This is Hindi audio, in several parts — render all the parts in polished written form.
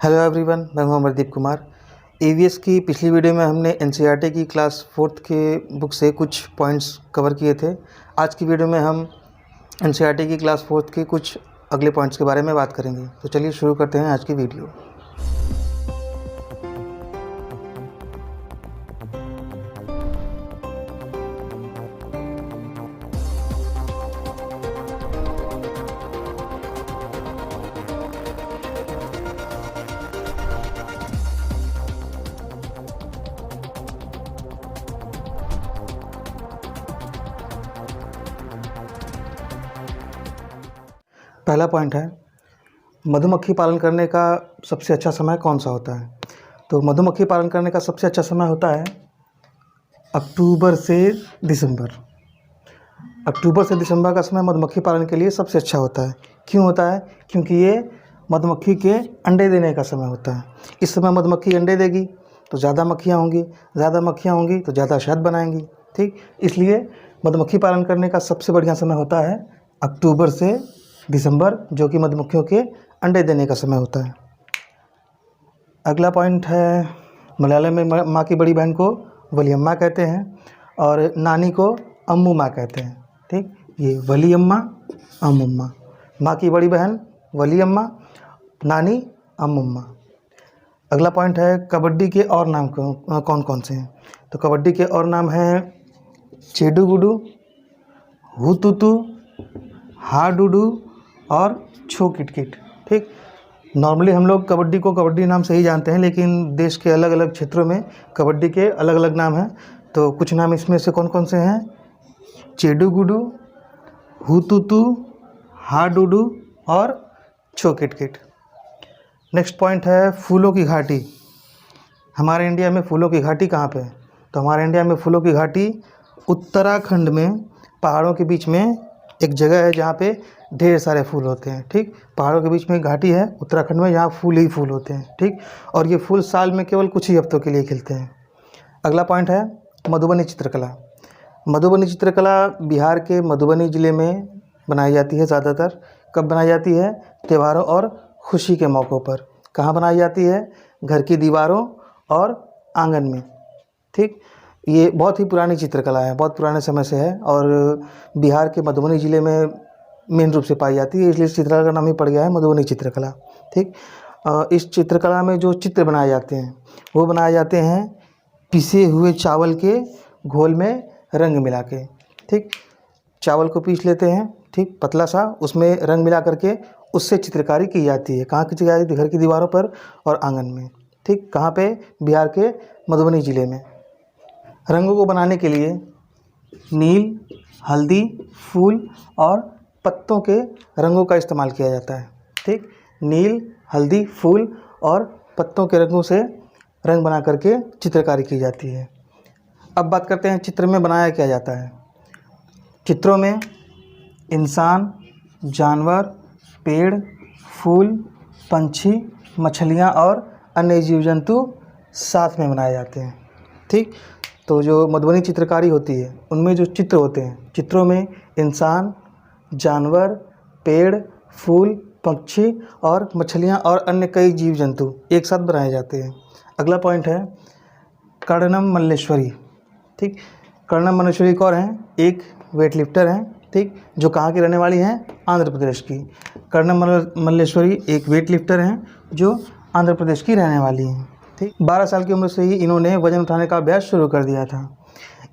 हेलो एवरीवन, मैं हूं अमरदीप कुमार। ईवीएस की पिछली वीडियो में हमने एनसीईआरटी की क्लास 4th के बुक से कुछ पॉइंट्स कवर किए थे। आज की वीडियो में हम एनसीईआरटी की क्लास 4th के कुछ अगले पॉइंट्स के बारे में बात करेंगे। तो चलिए शुरू करते हैं आज की वीडियो। पहला पॉइंट है, मधुमक्खी पालन करने का सबसे अच्छा समय कौन सा होता है। तो मधुमक्खी पालन करने का सबसे अच्छा समय होता है अक्टूबर से दिसंबर। अक्टूबर से दिसंबर का समय मधुमक्खी पालन के लिए सबसे अच्छा होता है। क्यों होता है? क्योंकि ये मधुमक्खी के अंडे देने का समय होता है। इस समय मधुमक्खी अंडे देगी तो ज़्यादा मक्खियाँ होंगी, ज़्यादा मक्खियाँ होंगी तो ज़्यादा शहद बनाएंगी। ठीक, इसलिए मधुमक्खी पालन करने का सबसे बढ़िया समय होता है अक्टूबर से दिसंबर, जो कि मधुमक्खियों के अंडे देने का समय होता है। अगला पॉइंट है, मलयालम में माँ की बड़ी बहन को वलियम्मा कहते हैं और नानी को अम्मुम्मा कहते हैं। ठीक, ये वलियम्मा अम्मुम्मा, माँ की बड़ी बहन वलियम्मा, नानी अम्मुम्मा। अगला पॉइंट है, कबड्डी के और नाम कौन कौन से हैं। तो कबड्डी के और नाम हैं चेडू गुडू, हुतुतु, हाडुडू और छो किटकिट। ठीक, नॉर्मली हम लोग कबड्डी को कबड्डी नाम से ही जानते हैं, लेकिन देश के अलग अलग क्षेत्रों में कबड्डी के अलग अलग नाम हैं। तो कुछ नाम इसमें से कौन कौन से हैं? चेडू गुडू, हुतुतु, हाडुडू और छो किटकिट। नेक्स्ट पॉइंट है, फूलों की घाटी। हमारे इंडिया में फूलों की घाटी कहाँ पे है? तो हमारे इंडिया में फूलों की घाटी उत्तराखंड में पहाड़ों के बीच में एक जगह है जहाँ पे ढेर सारे फूल होते हैं। ठीक, पहाड़ों के बीच में एक घाटी है उत्तराखंड में, यहाँ फूल ही फूल होते हैं। ठीक, और ये फूल साल में केवल कुछ ही हफ्तों के लिए खिलते हैं। अगला पॉइंट है, मधुबनी चित्रकला। मधुबनी चित्रकला बिहार के मधुबनी ज़िले में बनाई जाती है। ज़्यादातर कब बनाई जाती है? त्योहारों और खुशी के मौक़ों पर। कहाँ बनाई जाती है? घर की दीवारों और आंगन में। ठीक, ये बहुत ही पुरानी चित्रकला है, बहुत पुराने समय से है और बिहार के मधुबनी ज़िले में मेन रूप से पाई जाती है, इसलिए इस चित्रकला का नाम ही पड़ गया है मधुबनी चित्रकला। ठीक, इस चित्रकला में जो चित्र बनाए जाते हैं वो बनाए जाते हैं पिसे हुए चावल के घोल में रंग मिला के। ठीक, चावल को पीस लेते हैं, ठीक, पतला सा, उसमें रंग मिला करके उससे चित्रकारी की जाती है। कहाँ की की जाती है? घर की दीवारों पर और आंगन में। ठीक, कहाँ पे? बिहार के मधुबनी ज़िले में। रंगों को बनाने के लिए नील, हल्दी, फूल और पत्तों के रंगों का इस्तेमाल किया जाता है। ठीक, नील, हल्दी, फूल और पत्तों के रंगों से रंग बना करके चित्रकारी की जाती है। अब बात करते हैं चित्र में बनाया क्या जाता है। चित्रों में इंसान, जानवर, पेड़, फूल, पंछी, मछलियाँ और अन्य जीव जंतु साथ में बनाए जाते हैं। ठीक, तो जो मधुबनी चित्रकारी होती है उनमें जो चित्र होते हैं, चित्रों में इंसान, जानवर, पेड़, फूल, पक्षी और मछलियाँ और अन्य कई जीव जंतु एक साथ बनाए जाते हैं। अगला पॉइंट है, कर्णम मल्लेश्वरी। ठीक, कर्णम मल्लेश्वरी कौन हैं? एक वेट लिफ्टर हैं। ठीक, जो कहाँ की रहने वाली हैं? आंध्र प्रदेश की। कर्णम मल्लेश्वरी एक वेट लिफ्टर हैं जो आंध्र प्रदेश की रहने वाली हैं। ठीक, 12 साल की उम्र से ही इन्होंने वज़न उठाने का अभ्यास शुरू कर दिया था।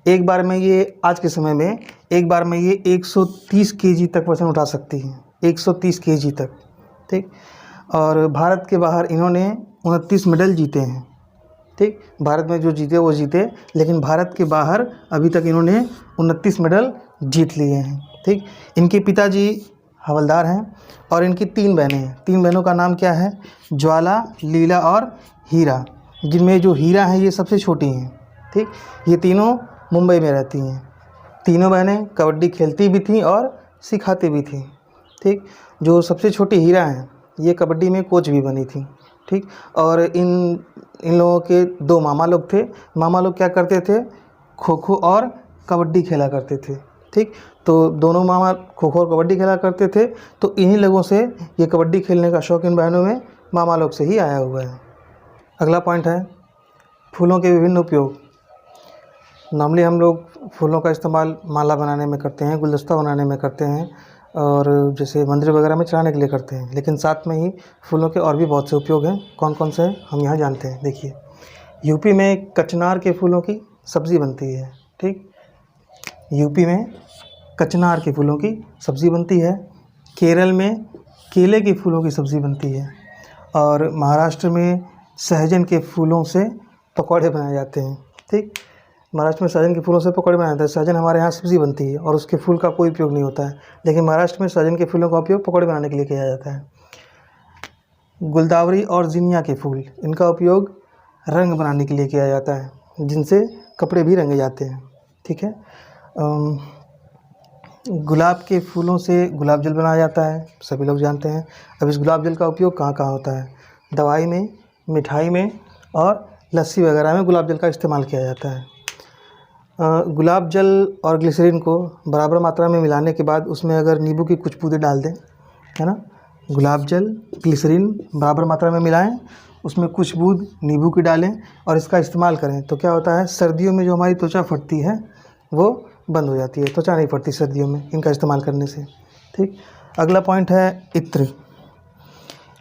एक बार में ये, आज के समय में एक बार में ये 130 केजी तक वज़न उठा सकती हैं, 130 केजी तक। ठीक, और भारत के बाहर इन्होंने 29 मेडल जीते हैं। ठीक, भारत में जो जीते वो जीते, लेकिन भारत के बाहर अभी तक इन्होंने 29 मेडल जीत लिए हैं। ठीक, इनके पिताजी हवलदार हैं और इनकी 3 बहनें हैं। 3 बहनों का नाम क्या है? ज्वाला, लीला और हीरा, जिनमें जो हीरा है ये सबसे छोटी हैं। ठीक, ये तीनों मुंबई में रहती हैं। तीनों बहनें कबड्डी खेलती भी थीं और सिखाती भी थीं। ठीक, जो सबसे छोटी हीरा हैं ये कबड्डी में कोच भी बनी थी। ठीक, और इन लोगों के 2 मामा लोग थे। मामा लोग क्या करते थे? खो खो और कबड्डी खेला करते थे। ठीक, तो दोनों मामा खो खो और कबड्डी खेला करते थे, तो इन्हीं लोगों से ये कबड्डी खेलने का शौक इन बहनों में मामा लोग से ही आया हुआ है। अगला पॉइंट है फूलों के विभिन्न उपयोग। नॉर्मली हम लोग फूलों का इस्तेमाल माला बनाने में करते हैं, गुलदस्ता बनाने में करते हैं, और जैसे मंदिर वगैरह में चढ़ाने के लिए करते हैं। लेकिन साथ में ही फूलों के और भी बहुत से उपयोग हैं। कौन कौन से हैं हम यहाँ जानते हैं। देखिए, यूपी में कचनार के फूलों की सब्ज़ी बनती है। ठीक, यूपी में कचनार के फूलों की सब्ज़ी बनती है। केरल में केले के फूलों की सब्ज़ी बनती है। और महाराष्ट्र में सहजन के फूलों से पकौड़े बनाए जाते हैं। ठीक, महाराष्ट्र में सहजन के फूलों से पकौड़े बनाए जाते हैं। सहजन हमारे यहाँ सब्ज़ी बनती है और उसके फूल का कोई उपयोग नहीं होता है, लेकिन महाराष्ट्र में सहजन के फूलों का उपयोग पकौड़े बनाने के लिए किया जाता है। गुलदावरी और जिनिया के फूल, इनका उपयोग रंग बनाने के लिए किया जाता है, जिनसे कपड़े भी रंगे जाते हैं। ठीक है, गुलाब के फूलों से गुलाब जल बनाया जाता है, सभी लोग जानते हैं। अब इस गुलाब जल का उपयोग कहाँ कहाँ होता है? दवाई में, मिठाई में और लस्सी वगैरह में गुलाब जल का इस्तेमाल किया जाता है। गुलाब जल और ग्लिसरीन को बराबर मात्रा में मिलाने के बाद उसमें अगर नींबू की कुछ बूंदें डाल दें, है ना, गुलाब जल ग्लिसरीन बराबर मात्रा में मिलाएं, उसमें कुछ बूंद नींबू की डालें और इसका इस्तेमाल करें तो क्या होता है, सर्दियों में जो हमारी त्वचा फटती है वो बंद हो जाती है। त्वचा नहीं फटती सर्दियों में इनका इस्तेमाल करने से। ठीक, अगला पॉइंट है इत्र।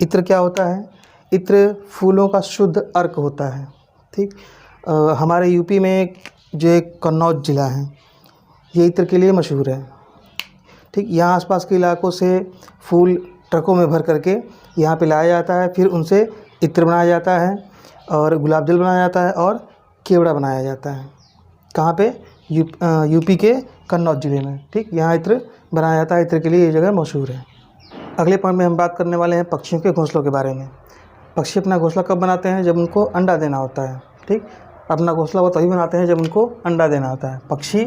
इत्र क्या होता है? इत्र फूलों का शुद्ध अर्क होता है। ठीक, हमारे यूपी में जो एक कन्नौज ज़िला है, ये इत्र के लिए मशहूर है। ठीक, यहाँ आसपास के इलाकों से फूल ट्रकों में भर करके यहाँ पे लाया जाता है, फिर उनसे इत्र बनाया जाता है और गुलाब जल बनाया जाता है और केवड़ा बनाया जाता है। कहाँ पे? यूपी के कन्नौज ज़िले में। ठीक, यहाँ इत्र बनाया जाता है, इत्र के लिए ये जगह मशहूर है। अगले पॉइंट में हम बात करने वाले हैं पक्षियों के घोंसलों के बारे में। पक्षी अपना घोंसला कब बनाते हैं? जब उनको अंडा देना होता है। ठीक, अपना घोंसला वो तभी बनाते हैं जब उनको अंडा देना होता है। पक्षी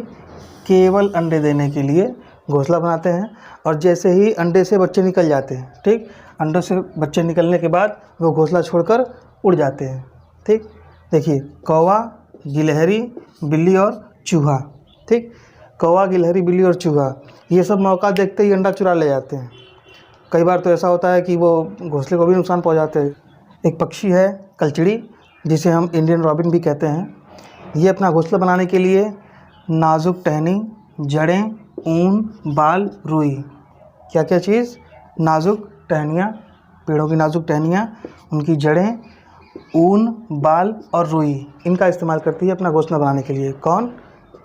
केवल अंडे देने के लिए घोंसला बनाते हैं और जैसे ही अंडे से बच्चे निकल जाते हैं, ठीक, अंडों से बच्चे निकलने के बाद वो घोंसला छोड़कर उड़ जाते हैं। ठीक, देखिए, कौवा, गिलहरी, बिल्ली और चूहा। ठीक, कौवा, गिलहरी, बिल्ली और चूहा ये सब मौका देखते ही अंडा चुरा ले जाते हैं। कई बार तो ऐसा होता है कि वो घोंसले को भी नुकसान पहुंचाते हैं। एक पक्षी है कलचड़ी, जिसे हम इंडियन रॉबिन भी कहते हैं। ये अपना घोंसला बनाने के लिए नाजुक टहनी, जड़ें, ऊन, बाल, रुई, क्या क्या चीज़? नाजुक टहनियाँ, पेड़ों की नाजुक टहनियाँ, उनकी जड़ें, ऊन, बाल और रुई, इनका इस्तेमाल करती है अपना घोंसला बनाने के लिए। कौन?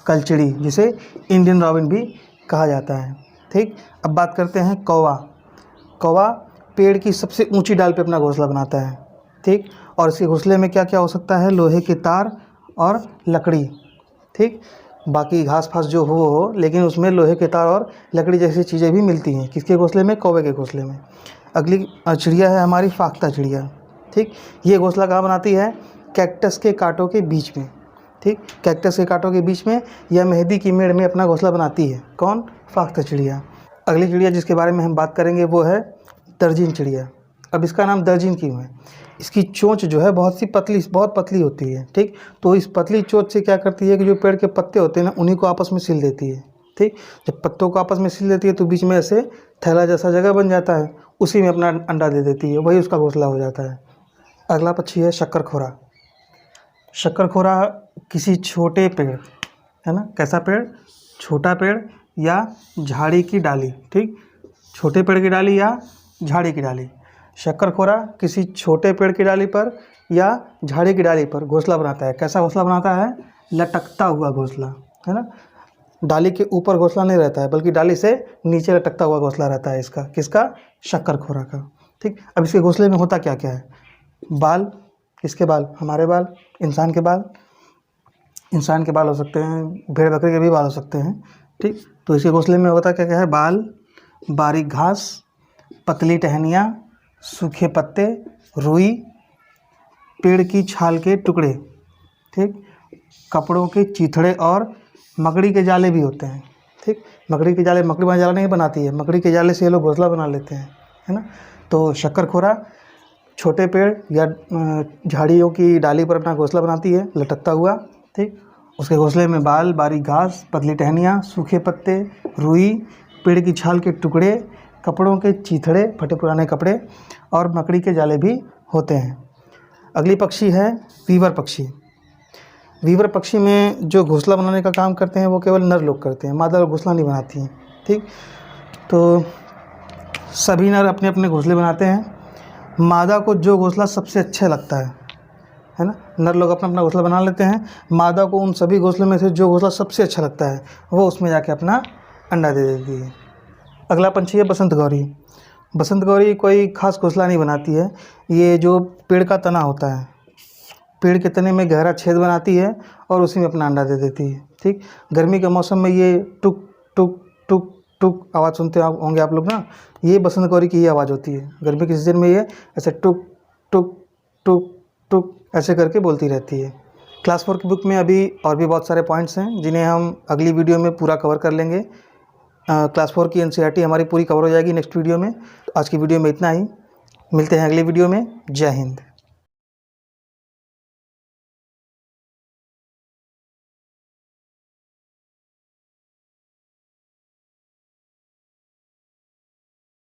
कलचड़ी, जिसे इंडियन रॉबिन भी कहा जाता है। ठीक, अब बात करते हैं कौवा। कौवा पेड़ की सबसे ऊंची डाल पे अपना घोंसला बनाता है। ठीक, और इसके घोंसले में क्या क्या हो सकता है? लोहे के तार और लकड़ी। ठीक, बाकी घास फास जो हो, लेकिन उसमें लोहे के तार और लकड़ी जैसी चीज़ें भी मिलती हैं। किसके घोंसले में? कौवे के घोंसले में। अगली चिड़िया है हमारी फाख्ता चिड़िया। ठीक, ये घोंसला कहाँ बनाती है? कैक्टस के कांटों के बीच में। ठीक, कैक्टस के कांटों के बीच में या मेहंदी की मेड़ में अपना घोंसला बनाती है। कौन? फाख्ता चिड़िया। अगली चिड़िया जिसके बारे में हम बात करेंगे वो है दर्जीन चिड़िया। अब इसका नाम दर्जीन क्यों है? इसकी चोंच जो है बहुत पतली होती है। ठीक, तो इस पतली चोंच से क्या करती है कि जो पेड़ के पत्ते होते हैं ना, उन्हीं को आपस में सिल देती है। ठीक, जब पत्तों को आपस में सिल देती है तो बीच में ऐसे थैला जैसा जगह बन जाता है, उसी में अपना अंडा दे देती है, वही उसका घोंसला हो जाता है। अगला पक्षी है शक्करखोरा। शक्करखोरा किसी छोटे पेड़, है ना, कैसा पेड़? छोटा पेड़ या झाड़ी की डाली। ठीक, छोटे पेड़ की डाली या झाड़ी की डाली। शक्करखोरा किसी छोटे पेड़ की डाली पर या झाड़ी की डाली पर घोंसला बनाता है। कैसा घोंसला बनाता है? लटकता हुआ घोंसला, है ना। डाली के ऊपर घोंसला नहीं रहता है, बल्कि डाली से नीचे लटकता हुआ घोंसला रहता है इसका। किसका? शक्करखोरा का। ठीक, अब इसके घोंसले में होता क्या क्या है? बाल। किसके बाल? हमारे बाल, इंसान के बाल। इंसान के बाल हो सकते हैं, भेड़ बकरी के भी बाल हो सकते हैं। ठीक, तो इसके घोंसले में होता क्या क्या है? बाल, बारीक घास, पतली टहनियाँ, सूखे पत्ते, रुई, पेड़ की छाल के टुकड़े। ठीक, कपड़ों के चीथड़े और मकड़ी के जाले भी होते हैं। ठीक, मकड़ी के जाले, मकड़ी जाला नहीं बनाती है, मकड़ी के जाले से ये लोग घोंसला बना लेते हैं, है ना। तो शक्करखोरा छोटे पेड़ या झाड़ियों की डाली पर अपना घोंसला बनाती है, लटकता हुआ। ठीक, उसके घोंसले में बाल, बारीक घास, पतली टहनियाँ, सूखे पत्ते, रुई, पेड़ की छाल के टुकड़े, कपड़ों के चीथड़े, फटे पुराने कपड़े और मकड़ी के जाले भी होते हैं। अगली पक्षी है वीवर पक्षी। वीवर पक्षी में जो घोंसला बनाने का काम करते हैं वो केवल नर लोग करते हैं, मादा लोग घोंसला नहीं बनाती हैं। ठीक, तो सभी नर अपने अपने घोंसले बनाते हैं। मादा को जो घोंसला सबसे अच्छा लगता है ना, नर लोग अपना अपना घोंसला बना लेते हैं। मादा को उन सभी घोंसलों में से जो घोंसला सबसे अच्छा लगता है वो उसमें जाके अपना अंडा दे देती है। अगला पंछी है बसंत गौरी। बसंत गौरी कोई ख़ास घोंसला नहीं बनाती है, ये जो पेड़ का तना होता है, पेड़ के तने में गहरा छेद बनाती है और उसी में अपना अंडा दे देती है। ठीक, गर्मी के मौसम में ये टुक टुक टुक टुक आवाज़ सुनते होंगे आप लोग ना, ये बसंत गौरी की ही आवाज़ होती है। गर्मी के सीज़न में ये ऐसे टुक टुक टुक टुक ऐसे करके बोलती रहती है। क्लास 4 की बुक में अभी और भी बहुत सारे पॉइंट्स हैं जिन्हें हम अगली वीडियो में पूरा कवर कर लेंगे। क्लास 4 की NCERT हमारी पूरी कवर हो जाएगी नेक्स्ट वीडियो में। तो आज की वीडियो में इतना ही, मिलते हैं अगली वीडियो में। जय हिंद।